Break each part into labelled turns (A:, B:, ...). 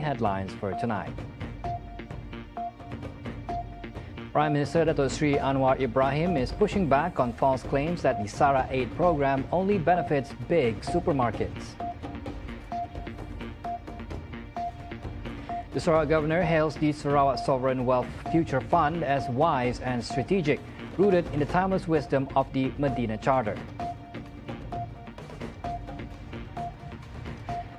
A: headlines for tonight. Prime Minister Dato Sri Anwar Ibrahim is pushing back on false claims that the SARA aid program only benefits big supermarkets. The SARA governor hails the Sarawak Sovereign Wealth Future Fund as wise and strategic, rooted in the timeless wisdom of the Medina Charter.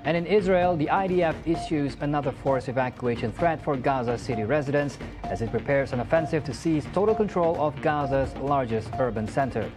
A: And in Israel, the IDF issues another forced evacuation threat for Gaza City residents as it prepares an offensive to seize total control of Gaza's largest urban center.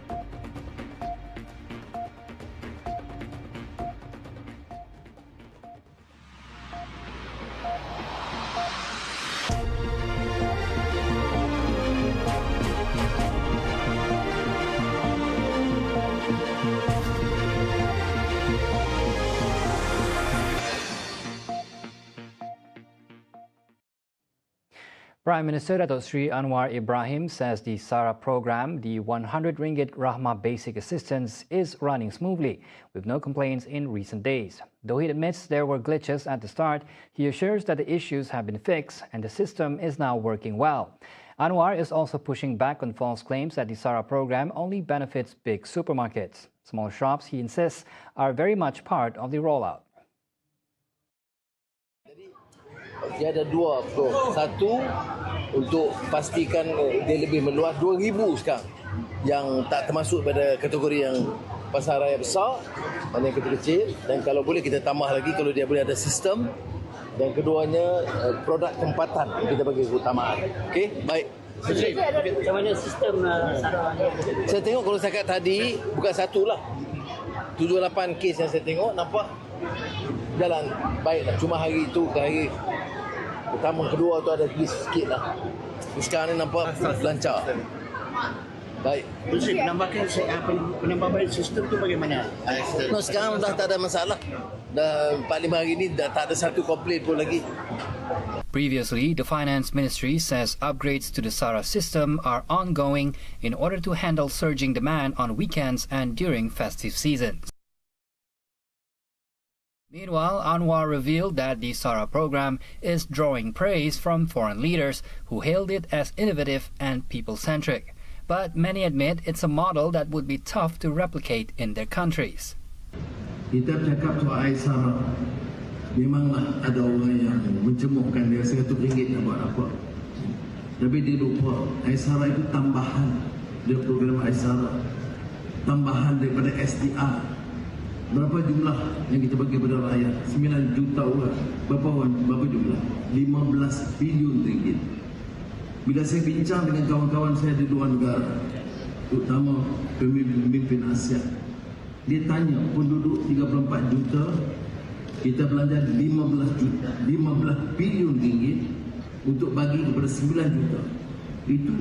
A: Prime Minister Dato Sri Anwar Ibrahim says the SARA program, the 100 ringgit Rahmah Basic Assistance, is running smoothly, with no complaints in recent days. Though he admits there were glitches at the start, he assures that the issues have been fixed and the system is now working well. Anwar is also pushing back on false claims that the SARA program only benefits big supermarkets. Small shops, he insists, are very much part of the rollout.
B: Dia ada dua pro. Satu, untuk pastikan dia lebih meluas, 2,000 sekarang yang tak termasuk pada kategori yang pasar raya besar, mana yang kecil-kecil, dan kalau boleh kita tambah lagi kalau dia boleh ada sistem. Dan keduanya produk tempatan yang kita bagi keutamaan. Okey, baik.
C: Macam mana sistem SARA?
B: Saya tengok kalau setakat tadi bukan satu lah, 7-8 kes yang saya tengok nampak jalan baiklah. Cuma hari itu ke hari pertama kedua tu ada sikit lah. Sekarang ni nampak lancar. Baik.
C: Penambahan sistem tu bagaimana?
B: No, sekarang dah tak ada masalah. Dah 4-5 hari ni dah tak ada satu komplain pun lagi.
A: Previously, the Finance Ministry says upgrades to the SARA system are ongoing in order to handle surging demand on weekends and during festive seasons. Meanwhile, Anwar revealed that the SARA program is drawing praise from foreign leaders who hailed it as innovative and people-centric. But many admit it's a model that would be tough to replicate in their countries.
D: Kita bercakap soal SARA, memanglah ada orang yang mencemuhkan dia RM100 nak buat apa. Tapi dia lupa, SARA itu tambahan dari program SARA, tambahan daripada SDR. Berapa jumlah yang kita bagi kepada rakyat? 9 juta orang. Berapa jumlah? 15 bilion ringgit. Bila saya bincang dengan kawan-kawan saya di luar negara, terutama pemimpin Asia, dia tanya penduduk 34 juta, kita belanja 15 juta, 15 bilion ringgit untuk bagi kepada 9 juta. Itu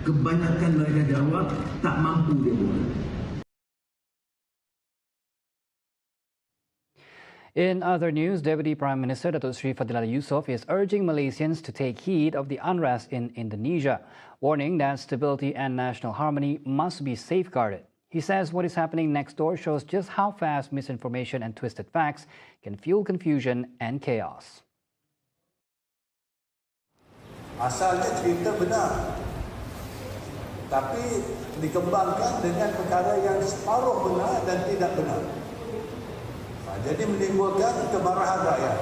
D: kebanyakan mereka jawab tak mampu dia buat.
A: In other news, Deputy Prime Minister Dato Sri Fadilah Yusof is urging Malaysians to take heed of the unrest in Indonesia, warning that stability and national harmony must be safeguarded. He says what is happening next door shows just how fast misinformation and twisted facts can fuel confusion and chaos.
E: Asalnya cerita benar, tapi dikembangkan dengan perkara yang separuh benar dan tidak benar. Jadi menimbulkan kemarahan rakyat.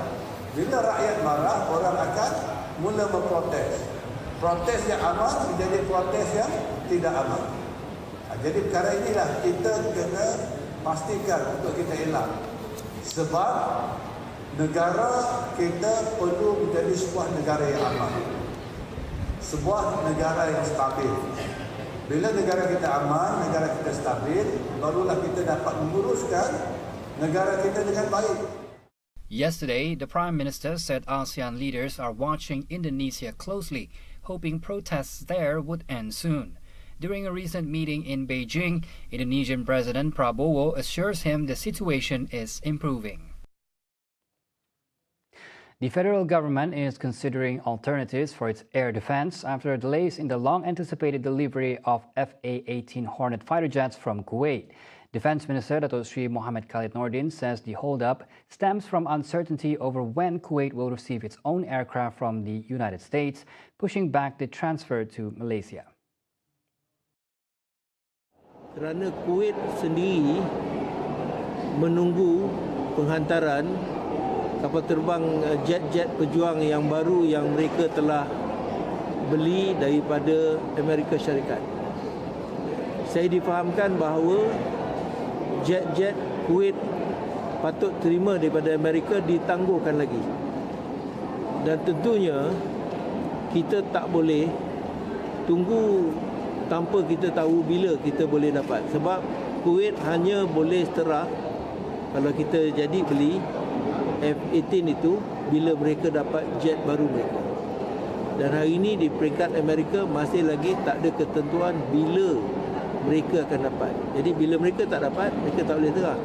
E: Bila rakyat marah, orang akan mula memprotes. Protes yang aman menjadi protes yang tidak aman. Jadi perkara inilah kita kena pastikan untuk kita elak. Sebab negara kita perlu menjadi sebuah negara yang aman. Sebuah negara yang stabil. Bila negara kita aman, negara kita stabil, barulah kita dapat menguruskan negara kita dengan baik.
A: Yesterday, the Prime Minister said ASEAN leaders are watching Indonesia closely, hoping protests there would end soon. During a recent meeting in Beijing, Indonesian President Prabowo assures him the situation is improving. The federal government is considering alternatives for its air defense after delays in the long-anticipated delivery of FA-18 Hornet fighter jets from Kuwait. Defense Minister Dato Sri Mohammed Khalid Nordin says the holdup stems from uncertainty over when Kuwait will receive its own aircraft from the United States, pushing back the transfer to Malaysia.
F: Kerana Kuwait sendiri menunggu penghantaran kapal terbang jet-jet pejuang yang baru yang mereka telah beli daripada Amerika Syarikat. Saya difahamkan bahawa jet-jet Kuwait patut terima daripada Amerika ditangguhkan lagi. Dan tentunya kita tak boleh tunggu tanpa kita tahu bila kita boleh dapat. Sebab Kuwait hanya boleh setera kalau kita jadi beli F-18 itu bila mereka dapat jet baru mereka. Dan hari ini di peringkat Amerika masih lagi tak ada ketentuan bila mereka akan dapat. Jadi bila mereka tak dapat, mereka tak boleh terah.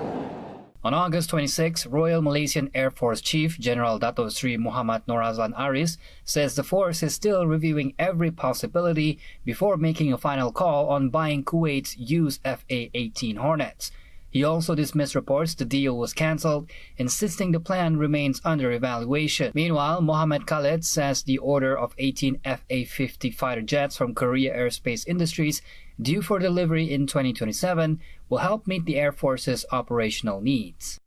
A: On August 26, Royal Malaysian Air Force Chief General Dato Sri Muhammad Norazlan Aris says the force is still reviewing every possibility before making a final call on buying Kuwait's used FA-18 Hornets. He also dismissed reports the deal was cancelled, insisting the plan remains under evaluation. Meanwhile, Mohammed Khalid says the order of 18 FA-50 fighter jets from Korea Aerospace Industries, due for delivery in 2027, will help meet the Air Force's operational needs.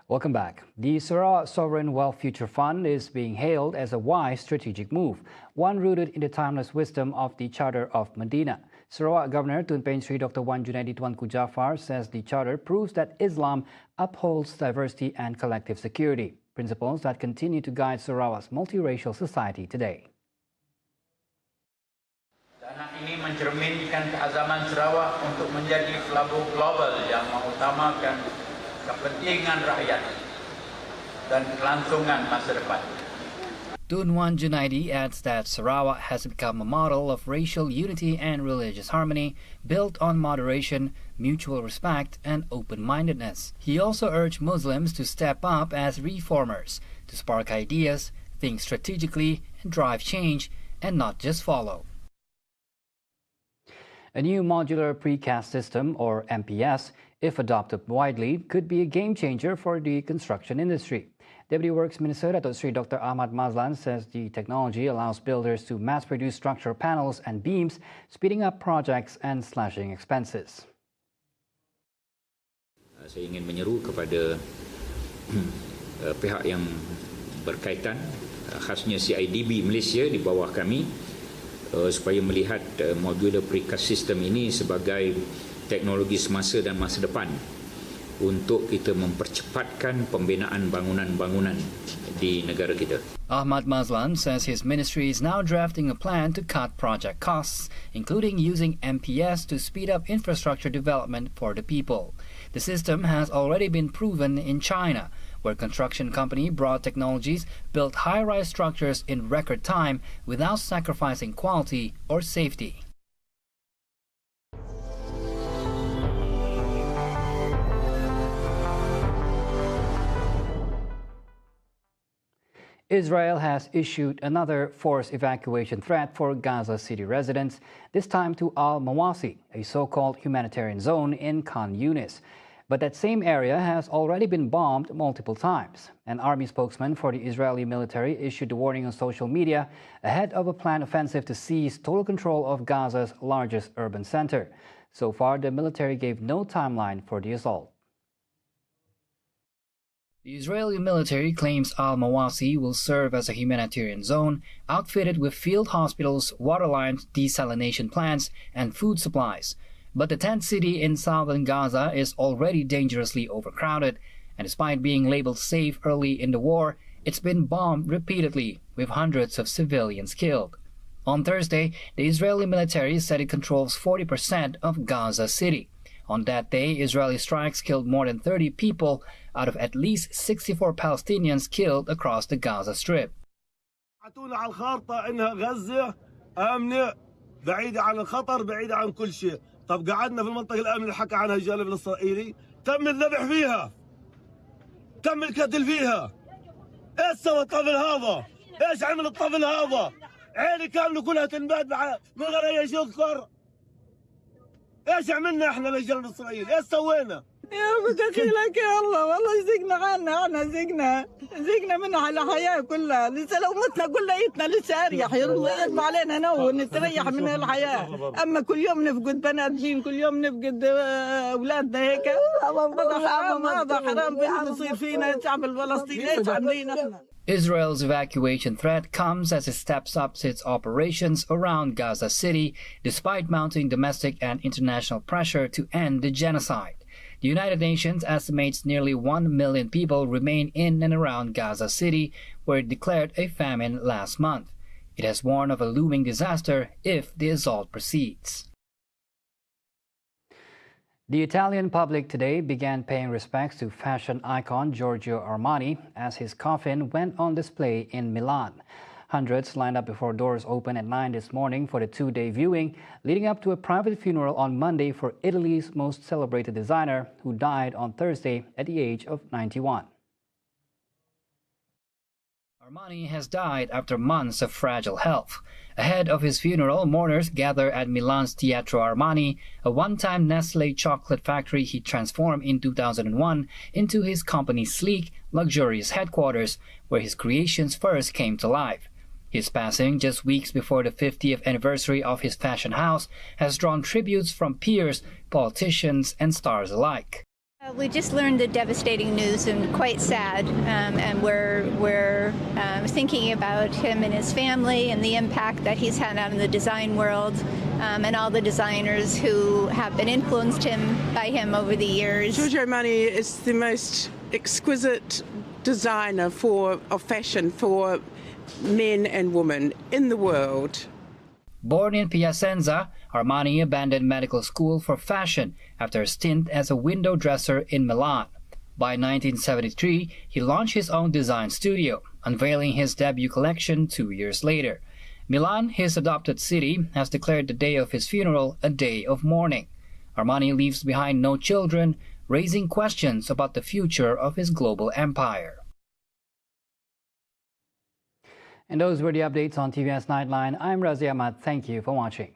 A: Welcome back. The SARA Sovereign Wealth Future Fund is being hailed as a wise strategic move, one rooted in the timeless wisdom of the Charter of Medina. Sarawak Governor Tun Penh Sri Dr. Wan Junaidi Tuanku Jaafar says the charter proves that Islam upholds diversity and collective security, principles that continue to guide Sarawak's multiracial society today.
G: Dana ini mencerminkan keazaman Sarawak untuk menjadi pelabur global yang mengutamakan kepentingan rakyat dan kelangsungan masa depan.
A: Tun Wan Junaidi adds that Sarawak has become a model of racial unity and religious harmony, built on moderation, mutual respect, and open-mindedness. He also urged Muslims to step up as reformers, to spark ideas, think strategically, and drive change, and not just follow. A new modular precast system, or MPS, if adopted widely, could be a game changer for the construction industry. Deputy Works Minister Dato Sri Dr. Ahmad Mazlan says the technology allows builders to mass-produce structural panels and beams, speeding up projects and slashing expenses.
H: Saya ingin menyeru kepada pihak yang berkaitan, khasnya CIDB Malaysia di bawah kami, supaya melihat modular precast system ini sebagai teknologi semasa dan masa depan untuk kita mempercepatkan pembinaan bangunan-bangunan di negara kita.
A: Ahmad Mazlan says his ministry is now drafting a plan to cut project costs, including using MPS to speed up infrastructure development for the people. The system has already been proven in China, where construction company Broad Technologies built high-rise structures in record time without sacrificing quality or safety. Israel has issued another forced evacuation threat for Gaza City residents, this time to Al-Mawasi, a so-called humanitarian zone in Khan Yunis. But that same area has already been bombed multiple times. An army spokesman for the Israeli military issued a warning on social media ahead of a planned offensive to seize total control of Gaza's largest urban center. So far, the military gave no timeline for the assault. The Israeli military claims Al-Mawasi will serve as a humanitarian zone, outfitted with field hospitals, water lines, desalination plants, and food supplies. But the tent city in southern Gaza is already dangerously overcrowded, and despite being labeled safe early in the war, it's been bombed repeatedly, with hundreds of civilians killed. On Thursday, the Israeli military said it controls 40% of Gaza City. On that day, Israeli strikes killed more than 30 people out of at least 64 Palestinians killed across the Gaza Strip.
I: طب قعدنا في المنطقة الآمنة اللي حكى عنها الجانب الإسرائيلي تم الذبح فيها تم القتل فيها ايش سوى الطفل هذا؟ ايش عمل الطفل هذا؟ عيني كاملة كلها تنباد من غير أي شيء يذكر ايش عملنا احنا للجانب الإسرائيلي؟ ايش سوينا؟
J: يا بدخيلك يا الله والله زقنا عنا احنا زقنا منها على الحياة كلها لسه لو متنا كليتنا لسه اريح يطلع علينا نو نستريح من الحياة اما كل يوم نفقد بنات جين كل يوم نفقد اولادنا هيك هذا حرام بيصير فينا الشعب الفلسطيني ايش عاملين احنا.
A: Israel's evacuation threat comes as it steps up its operations around Gaza City despite mounting domestic and international pressure to end the genocide. The United Nations estimates nearly 1 million people remain in and around Gaza City, where it declared a famine last month. It has warned of a looming disaster if the assault proceeds. The Italian public today began paying respects to fashion icon Giorgio Armani as his coffin went on display in Milan. Hundreds lined up before doors opened at 9 this morning for the two-day viewing, leading up to a private funeral on Monday for Italy's most celebrated designer, who died on Thursday at the age of 91. Armani has died after months of fragile health. Ahead of his funeral, mourners gather at Milan's Teatro Armani, a one-time Nestlé chocolate factory he transformed in 2001 into his company's sleek, luxurious headquarters, where his creations first came to life. His passing just weeks before the 50th anniversary of his fashion house has drawn tributes from peers, politicians, and stars alike.
K: We just learned the devastating news and quite sad, and we're thinking about him and his family and the impact that he's had on the design world, and all the designers who have been influenced by him over the years.
J: Giorgio Armani is the most exquisite designer of fashion for men and women in the world.
A: Born in Piacenza, Armani abandoned medical school for fashion after a stint as a window dresser in Milan. By 1973, he launched his own design studio, unveiling his debut collection 2 years later. Milan, his adopted city, has declared the day of his funeral a day of mourning. Armani leaves behind no children, raising questions about the future of his global empire. And those were the updates on TVS Nightline. I'm Razi Ahmad. Thank you for watching.